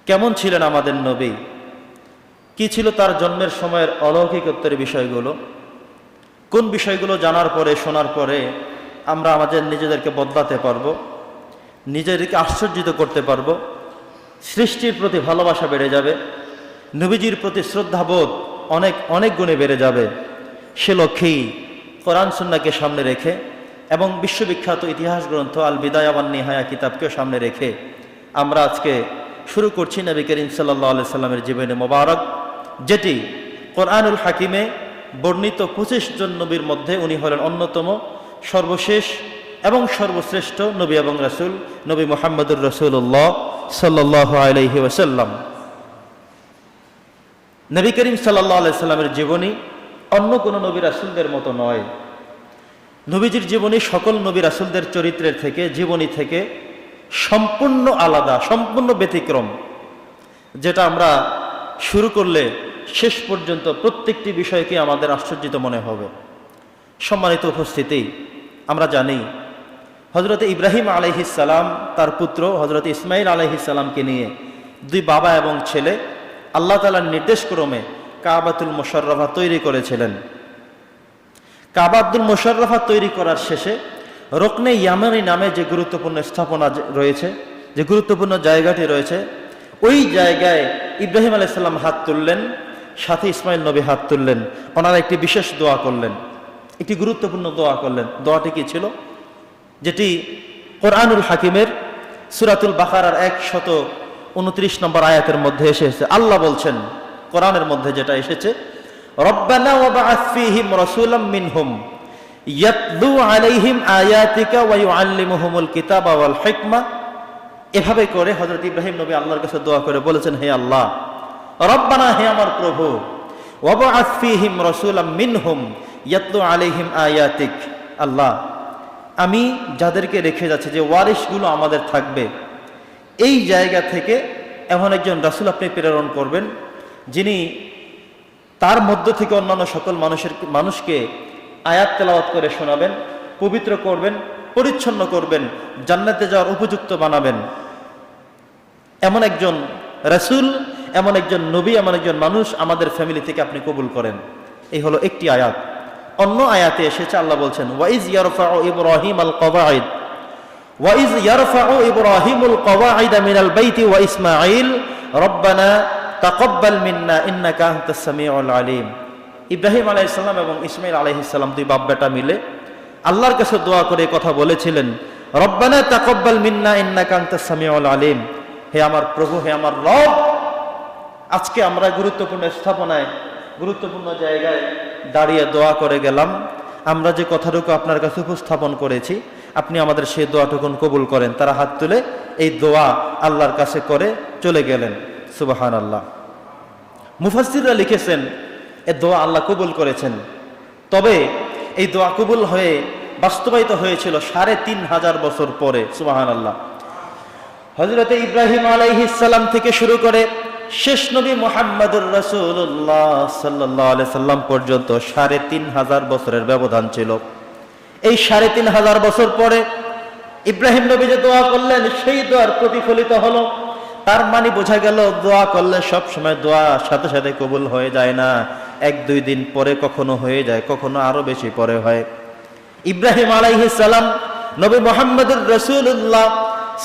কেমন ছিলেন আমাদের নবী, কি ছিল তার জন্মের সময়ের অলৌকিকত্বের বিষয়গুলো, কোন বিষয়গুলো জানার পরে শোনার পরে আমরা আমাদের নিজেদেরকে বদলাতে পারবো, নিজেদেরকে আশ্চর্যিত করতে পারবো, সৃষ্টির প্রতি ভালোবাসা বেড়ে যাবে, নবীজির প্রতি শ্রদ্ধাবোধ অনেক অনেক গুণে বেড়ে যাবে। সে লক্ষ্যেই কোরআন সুন্নাহকে সামনে রেখে এবং বিশ্ববিখ্যাত ইতিহাস গ্রন্থ আল বিদায়া ওয়ান নিহায়া কিতাবকেও সামনে রেখে আমরা আজকে শুরু করছি নবী করিম সাল্লাল্লাহু আলাইহি সাল্লামের জীবনী মোবারক, যেটি কোরআনুল হাকিমে বর্ণিত 25 জন নবীর মধ্যে উনি হলেন অন্যতম, সর্বশেষ এবং সর্বশ্রেষ্ঠ নবী এবং রাসূল, নবী মুহাম্মদুর রাসূলুল্লাহ সাল্লাল্লাহু আলাইহি ওয়াসাল্লাম। নবী করিম সাল্লাল্লাহু আলাইহি সাল্লামের জীবনী অন্য কোনো নবী রাসূলদের মতো নয়। নবীজির জীবনী সকল নবী রাসূলদের চরিত্রের থেকে, জীবনী থেকে সম্পূর্ণ আলাদা, সম্পূর্ণ ব্যতিক্রম, যেটা আমরা শুরু করলে শেষ পর্যন্ত প্রত্যেকটি বিষয়কে আমাদের আশ্চর্যিত মনে হবে। সম্মানিত উপস্থিতি, আমরা জানি হযরত ইব্রাহিম আলাইহিস সালাম তার পুত্র হযরত ইসমাঈল আলাইহিস সালামকে নিয়ে দুই বাবা এবং ছেলে আল্লাহ তাআলার নির্দেশক্রমে কাবাতুল মুশাররফা তৈরি করেছিলেন। কাবাতুল মুশাররফা তৈরি করার শেষে রুকনে ইয়ামানি নামে যে গুরুত্বপূর্ণ স্থাপনা রয়েছে, যে গুরুত্বপূর্ণ জায়গাটি রয়েছে, ওই জায়গায় ইব্রাহিম আলাইহিস সালাম হাত তুললেন, সাথে ইসমাইল নবী হাত তুললেন। ওনারা একটি বিশেষ দোয়া করলেন, একটি গুরুত্বপূর্ণ দোয়া করলেন। দোয়াটি কি ছিল? যেটি কোরআনুল হাকিমের সূরাতুল বাকারার 129 নম্বর আয়াতের মধ্যে এসেছে। আল্লাহ বলছেন কোরআনের মধ্যে যেটা এসেছে, রব্বানা ওয়াবআথ ফীহিম রাসূলাম মিনহুম ইয়াতলু আলাইহিম আয়াতিকা ওয়া ইউআল্লিমুহুমুল কিতাবা ওয়াল হিকমা। এভাবে করে হযরত ইব্রাহিম নবী আল্লাহর কাছে দোয়া করে বলেছেন, হে আল্লাহ, রব্বানা, হে আমার প্রভু, ওয়াবআথ ফীহিম রাসূলাম মিনহুম ইয়াতলু আলাইহিম আয়াতিক। আল্লাহ, আমি যাদেরকে রেখে যাচ্ছি, যে ওয়ারিসগুলো আমাদের থাকবে, এই জায়গা থেকে এমন একজন রাসূল আপনি প্রেরণ করবেন, যিনি তার মধ্য থেকে অন্যান্য সকল মানুষকে আয়াত তেলাওয়াত করে শোনাবেন, পবিত্র করবেন, পরিচ্ছন্ন করবেন, জান্নাতে যাওয়ার উপযুক্ত বানাবেন। এমন একজন রাসূল, এমন একজন নবী, এমন একজন মানুষ আমাদের ফ্যামিলি থেকে আপনি কবুল করেন। এই হলো একটি আয়াত। অন্য আয়াতে এসেছে, আল্লাহ বলছেন, ওয়াইজ ইয়ারফাউ ইব্রাহিম আল কওয়াইদ ওয়াইজ ইয়ারফাউ ইব্রাহিমুল কওয়াইদ মিনাল বাইতি ওয়া ইসমাঈল রব্বানা তাকাব্বাল মিন্না ইন্নাকা আনতাস সামিউল আলিম। ইব্রাহিম আলাইহিস সালাম এবং ইসমাঈল আলাইহিস সালাম দুই বাপ বেটা মিলে আল্লাহর কাছে দোয়া করে কথা বলেছিলেন, রব্বানা তাকাব্বাল মিন্না ইন্নাকা আনতাস সামিউল আলিম। হে আমার প্রভু, হে আমার রব, আজকে আমরা গুরুত্বপূর্ণ স্থাপনায়, গুরুত্বপূর্ণ জায়গায় দাঁড়িয়ে দোয়া করে গেলাম। আমরা যে কথাটুকু আপনার কাছে উপস্থাপন করেছি, আপনি আমাদের সেই দোয়াটুকুন কবুল করেন। তারা হাত তুলে এই দোয়া আল্লাহর কাছে করে চলে গেলেন। সুবহানাল্লাহ। মুফাসসিররা লিখেছেন এ দোয়া আল্লাহ কবুল করেছেন। তবে এই দোয়া কবুল হয়ে বাস্তবায়িত হয়েছিল 3500 বছর পরে। সুবহানাল্লাহ। হযরত ইব্রাহিম আলাইহিস সালাম থেকে শুরু করে শেষ নবী মুহাম্মদুর রাসূলুল্লাহ সাল্লাল্লাহু আলাইহি সাল্লাম পর্যন্ত 3500 বছরের ব্যবধান ছিল। এই 3500 বছর পরে ইব্রাহিম নবী যে দোয়া করলেন, সেই দোয়ার প্রতিফলিত হলো। তার মানে বোঝা গেল, দোয়া করলে সব সময় দোয়া সাথে সাথে কবুল হয়ে যায় না। 1-2 দিন পরে কখনো হয়ে যায়, কখনো আরো বেশি পরে হয়। ইব্রাহিম আলাইহিস সালাম নবী মুহাম্মদুর রাসূলুল্লাহ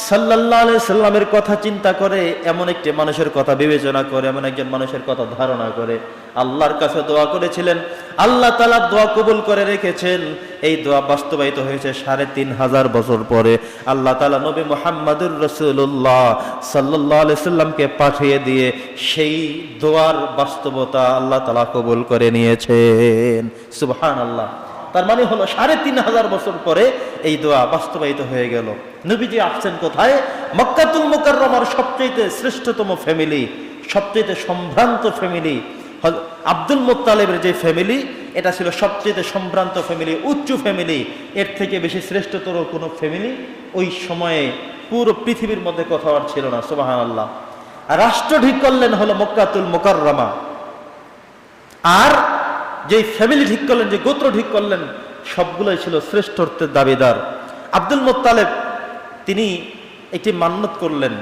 সাল্লাল্লাহু আলাইহি সাল্লামের কথা চিন্তা করে, এমন একটি মানুষের কথা বিবেচনা করে, এমন একজন মানুষের কথা ধারণা করে আল্লাহর কাছে দোয়া করেছিলেন। আল্লাহ তাআলা দোয়া কবুল করে রেখেছেন। এই দোয়া বাস্তবায়িত হয়েছে 3500 বছর পরে। আল্লাহ তাআলা নবী মুহাম্মদুর রাসূলুল্লাহ সাল্লাল্লাহু আলাইহি সাল্লামকে পাঠিয়ে দিয়ে সেই দোয়ার বাস্তবতা আল্লাহ তাআলা কবুল করে নিয়েছেন। সুবহানাল্লাহ। তার মানে হলো 3500 বছর পরে এই দোয়া বাস্তবায়িত হয়ে গেল। নবীজি আসছেন কোথায়? মক্কাতুল মুকাররমার সবচেয়ে শ্রেষ্ঠতম ফ্যামিলি, সবচেয়ে সম্ভ্রান্ত ফ্যামিলি আব্দুল মুত্তালিবের যে ফ্যামিলি, এটা ছিল সবচেয়ে সম্ভ্রান্ত ফ্যামিলি, উচ্চ ফ্যামিলি। এর থেকে বেশি শ্রেষ্ঠতর কোনো ফ্যামিলি ওই সময়ে পুরো পৃথিবীর মধ্যে কোথাও আর ছিল না। সুবহানাল্লাহ। রাষ্ট্র ঠিক করলেন হলো মক্কাতুল মুকাররমা। আর যে ফ্যামিলি ঠিক করলেন, যে গোত্র ঠিক করলেন, সবগুলোই ছিল শ্রেষ্ঠত্বের দাবিদার। আব্দুল মুত্তালিব তিনি একটি মান্নত করলেন,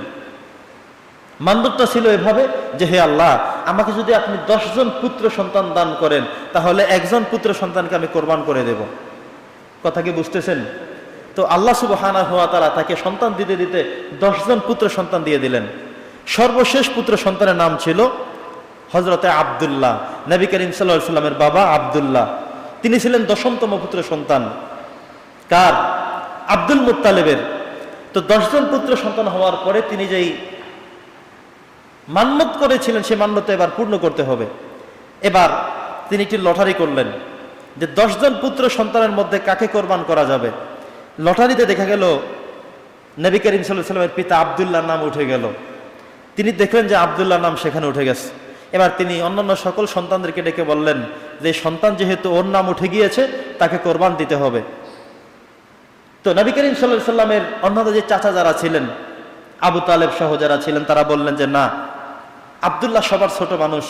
মান্যতটা ছিল এভাবে যে, হে আল্লাহ, আমাকে যদি আপনি 10 জন পুত্র সন্তান দান করেন, তাহলে একজন পুত্র সন্তানকে আমি কোরবান করে দেব। কথা কি বুঝতেছেন? তো আল্লাহ সুবহানাহু ওয়া তাআলা তাকে সন্তান দিতে দিতে 10 জন পুত্র সন্তান দিয়ে দিলেন। সর্বশেষ পুত্র সন্তানের নাম ছিল হযরতে আব্দুল্লাহ। নবী করিম সাল্লাল্লাহু আলাইহি সাল্লামের বাবা আব্দুল্লাহ, তিনি ছিলেন 10তম পুত্র সন্তান। কার? আব্দুল মুত্তালিবের। তো 10 জন পুত্র সন্তান হওয়ার পরে তিনি যেই মান্যত করেছিলেন, সে মান্যত এবার পূর্ণ করতে হবে। এবার তিনি একটি লটারি করলেন যে 10 জন পুত্র সন্তানের মধ্যে কাকে কোরবান করা যাবে। লটারিতে দেখা গেল নবী করিম সাল্লাল্লাহু আলাইহি সাল্লামের পিতা আব্দুল্লাহর নাম উঠে গেল। তিনি দেখলেন যে আব্দুল্লাহর নাম সেখানে উঠে গেছে। এবার তিনি অন্যান্য সকল সন্তানদেরকে ডেকে বললেন যে সন্তান যেহেতু ওর নাম উঠে গিয়েছে, তাকে কোরবান দিতে হবে। তো নবী করিম সাল্লাল্লাহু আলাইহি সাল্লামের অন্যান্য যে চাচা যারা ছিলেন, আবু তালেব সহ যারা ছিলেন, তারা বললেন যে না, আব্দুল্লাহ সবার ছোট মানুষ,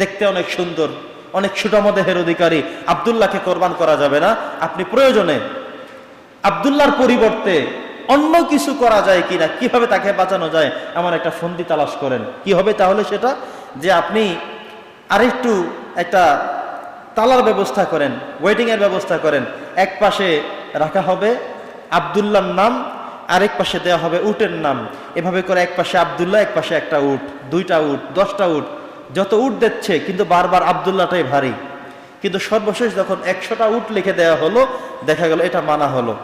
দেখতে অনেক সুন্দর, অনেক সুঠাম দেহের অধিকারী, আব্দুল্লাহকে কোরবান করা যাবে না। আপনি প্রয়োজনে আব্দুল্লাহর পরিবর্তে অন্য কিছু করা যায় কিনা, কিভাবে তাকে বাঁচানো যায়, আমার একটা ফন্দি তালাশ করেন। কি হবে তাহলে সেটা? যে আপনি আরেকটু একটা তালার ব্যবস্থা করেন, ওয়েটিং এর ব্যবস্থা করেন। এক পাশে রাখা হবে আব্দুল্লাহর নাম, আরেক পাশে দেওয়া হবে উটের নাম। এভাবে করে এক পাশে আব্দুল্লাহ, এক পাশে একটা উট, 2টা উট, 10টা উট, যত উট দিচ্ছে, কিন্তু বারবার আব্দুল্লাহটাই ভারী। কিন্তু সর্বশেষ যখন 100টা উট লিখে দেওয়া হলো, দেখা গেল এটা মানা হলো।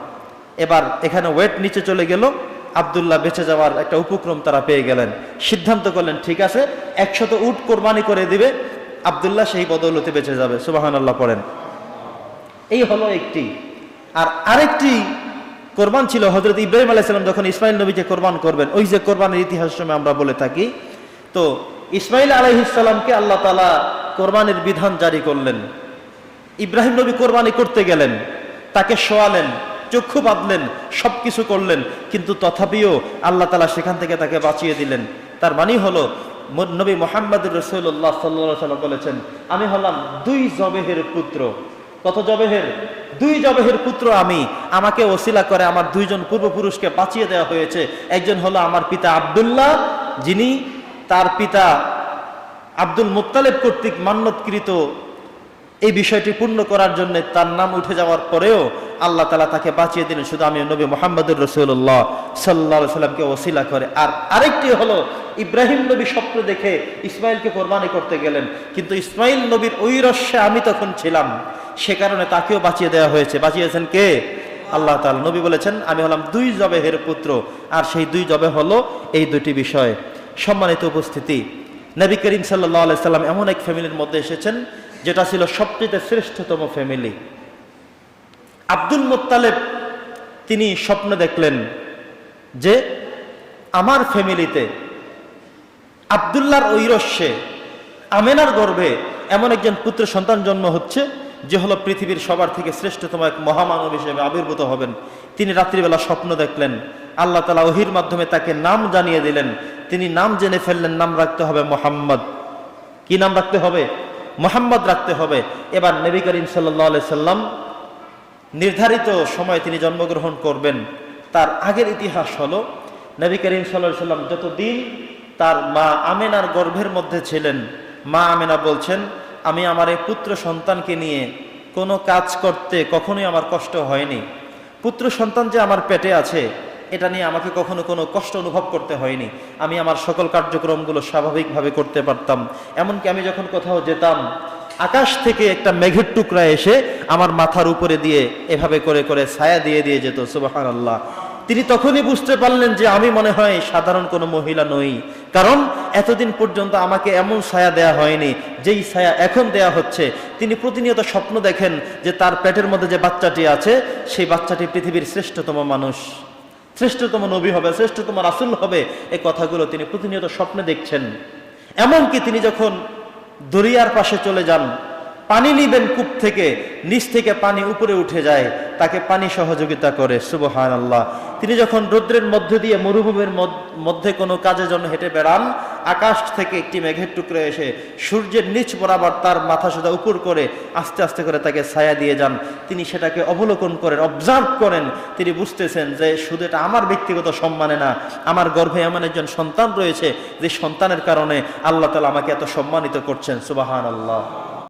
এবার এখানে ওয়েট নিচে চলে গেল, আব্দুল্লাহ বেঁচে যাওয়ার একটা উপক্রম তারা পেয়ে গেলেন। সিদ্ধান্ত করলেন ঠিক আছে, 100 উট কোরবানি করে দিবে, আব্দুল্লাহ সেই বদৌলতে বেঁচে যাবে। সুবহানাল্লাহ পড়েন। এই হলো একটি। আর আরেকটি কোরবান ছিল হযরত ইব্রাহিম আলাইহিস সালাম যখন ইসমাইল নবীকে কোরবান করবেন। ওই যে কোরবানের ইতিহাস সময় আমরা বলে থাকি, তো ইসমাইল আলাইহিস সালামকে আল্লাহ তাআলা কোরবানির বিধান জারি করলেন। ইব্রাহিম নবী কোরবানি করতে গেলেন, তাকে শোয়ালেন, চক্ষু বাঁধলেন, সবকিছু করলেন, কিন্তু তথাপিও আল্লাহ তাআলা সেখান থেকে তাকে বাঁচিয়ে দিলেন। তার মানে হলো নবী মুহাম্মদুর রাসূলুল্লাহ সাল্লাল্লাহু আলাইহি ওয়াসাল্লাম বলেছেন, আমি হলাম 2 জবেহের পুত্র। কত জবেহের? 2 জবেহের পুত্র আমি। আমাকে ওসিলা করে আমার 2 জন পূর্বপুরুষকে বাঁচিয়ে দেওয়া হয়েছে। একজন হলো আমার পিতা আব্দুল্লাহ, যিনি তার পিতা আব্দুল মুত্তালিব কর্তৃক মান্যতকৃত এই বিষয়টি পূর্ণ করার জন্য তার নাম উঠে যাওয়ার পরেও আল্লাহ তাআলা তাকে বাঁচিয়ে দিলেন, শুধু আমি নবী মুহাম্মদুর রাসূলুল্লাহ সাল্লাল্লাহু আলাইহি ওয়াসাল্লামকে ওসিলা করে। আর আরেকটি হলো ইব্রাহিম নবী স্বপ্ন দেখে ইসমাইলকে কোরবানি করতে গেলেন, কিন্তু ইসমাইল নবীর ওই রস্যে আমি তখন ছিলাম, সে কারণে তাকেও বাঁচিয়ে দেওয়া হয়েছে। বাঁচিয়েছেন কে? আল্লাহ তাআলা। নবী বলেছেন আমি হলাম 2 জবেহের পুত্র, আর সেই 2 জবে হলো এই 2টি বিষয়। সম্মানিত উপস্থিতি, নবী করিম সাল্লাল্লাহু আলাইহি সাল্লাম এমন এক ফ্যামিলির মধ্যে এসেছেন যেটা ছিল সবচেয়ে শ্রেষ্ঠতম ফ্যামিলি। আব্দুল মুত্তালিব তিনি স্বপ্ন দেখলেন যে আমার ফ্যামিলিতে আব্দুল্লাহর ঐরস্যে আমেনার গর্ভে এমন একজন পুত্র সন্তান জন্ম হচ্ছে যে হলো পৃথিবীর সবার থেকে শ্রেষ্ঠতম এক মহামানব হিসেবে আবির্ভূত হবেন। তিনি রাত্রিবেলা স্বপ্ন দেখলেন, আল্লাহ তাআলা ওহীর মাধ্যমে তাকে নাম জানিয়ে দিলেন। তিনি নাম জেনে ফেললেন, নাম রাখতে হবে মুহাম্মদ। কি নাম রাখতে হবে? মুহাম্মদ রাখতে হবে। এবার নবী করিম সাল্লাল্লাহু আলাইহি সাল্লাম নির্ধারিত সময়ে তিনি জন্মগ্রহণ করবেন। তার আগের ইতিহাস হলো নবী করিম সাল্লাল্লাহু আলাইহি সাল্লাম যতদিন তার মা আমেনার গর্ভের মধ্যে ছিলেন, মা আমেনা বলছেন আমি আমার এই পুত্র সন্তানকে নিয়ে কোনো কাজ করতে কখনোই আমার কষ্ট হয়নি। পুত্র সন্তান যে আমার পেটে আছে এটা নিয়ে আমাকে কখনো কোনো কষ্ট অনুভব করতে হয়নি। আমি আমার সকল কার্যক্রমগুলো স্বাভাবিকভাবে করতে পারতাম। এমনকি আমি যখন কোথাও যেতাম, আকাশ থেকে একটা মেঘের টুকরা এসে আমার মাথার উপরে দিয়ে এভাবে করে করে ছায়া দিয়ে দিয়ে যেত। সুবহানাল্লাহ। তিনি তখনই বুঝতে পারলেন যে আমি মনে হয় সাধারণ কোনো মহিলা নই, কারণ এতদিন পর্যন্ত আমাকে এমন ছায়া দেয়া হয়নি যেই ছায়া এখন দেয়া হচ্ছে। তিনি প্রতিনিয়ত স্বপ্ন দেখেন যে তার পেটের মধ্যে যে বাচ্চাটি আছে সেই বাচ্চাটি পৃথিবীর শ্রেষ্ঠতম মানুষ, শ্রেষ্ঠতম নবী হবে, শ্রেষ্ঠতম রাসূল হবে। এই কথাগুলো তিনি প্রতিনিয়ত স্বপ্নে দেখছেন। এমনকি তিনি যখন দরিয়ার পাশে চলে যান, পানি নিবেন কূপ থেকে, নিচ থেকে পানি উপরে উঠে যায়, তাকে পানি সহযোগিতা করে। সুবহানাল্লাহ। তিনি যখন রৌদ্রের মধ্যে দিয়ে মরুভূমির মধ্যে কোনো কাজের জন্য হেঁটে বেড়ান, আকাশ থেকে একটি মেঘের টুকরো এসে সূর্যের নিচ বরাবর তার মাথা সোজা উপর করে আস্তে আস্তে করে তাকে ছায়া দিয়ে যান। তিনি সেটাকে অবলোকন করেন, অবজার্ভ করেন। তিনি বুঝতেছেন যে শুধু এটা আমার ব্যক্তিগত সম্মানে না, আমার গর্ভে এমন একজন সন্তান রয়েছে যে সন্তানের কারণে আল্লাহ তাআলা আমাকে এত সম্মানিত করছেন। সুবহানাল্লাহ।